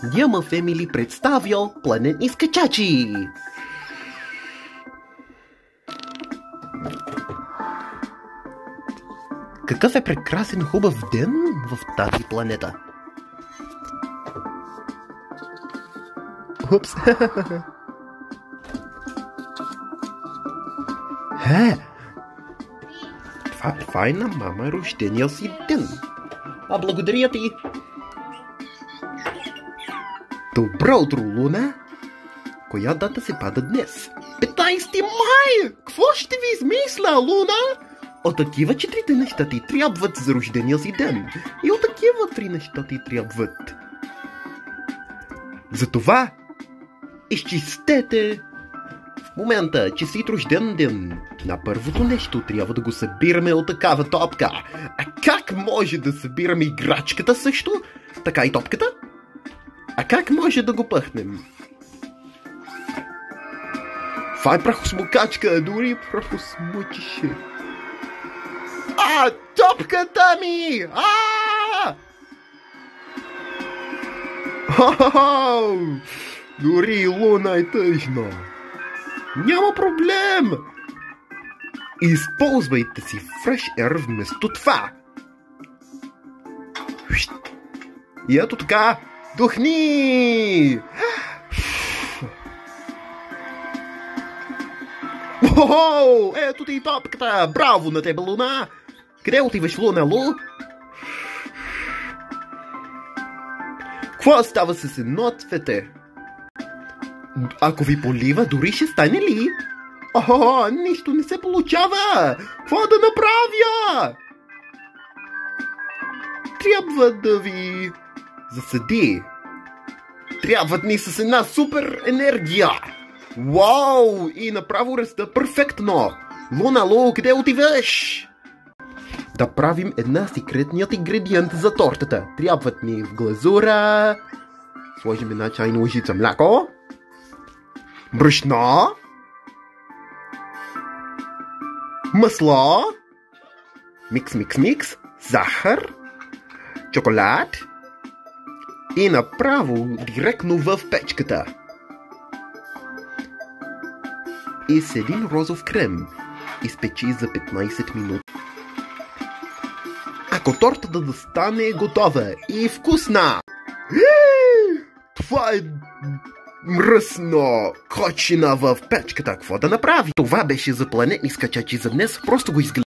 Няма Фемили представя планетни скачачи! Какъв е прекрасен хубав ден в тази планета! Упс! Това е на мама рождения си ден. Благодаря ти! Добро утро, Луна! Коя дата се пада днес? 15 май! Какво ще ви измисля, Луна? От такива 4 неща ти трябват за рождения си ден. И от такива 3 неща ти трябват. Затова изчистете в момента, че си рожден ден. На първото нещо трябва да го събираме от такава топка. А как може да събираме играчката също? Така и топката? А как може да го пъхнем? Това е прахосмукачка, дори прахосмучише. Топката ми! Дори Луна е тъжна. Няма проблем. Използвайте си Fresh Air вместо това. И ето така. Духни! Ето ти топката! Браво на тебе, Луна! Къде отиваш, Луна, Лу? Какво става с едно цвете? Ако ви полива, дори ще стане ли? Нищо не се получава! Какво да направя? Трябва да ви засади. Трябват ни с една супер енергия. Вау! И направо раста перфектно. Луна, Лу, къде отиваш? Да правим една секретният ингредиент за тортата. Трябват ни в глазура. Сложим една чайна лъжица мляко. Брашно. Масло. Микс. Захар. Чоколад. И направо директно в печката. И с един розов крем изпечи за 15 минути. Ако тортата да стане готова и вкусна. Това е мръсно кочина в печката. Какво да направи? Това беше за планетни скачачи за днес. Просто го изгледам.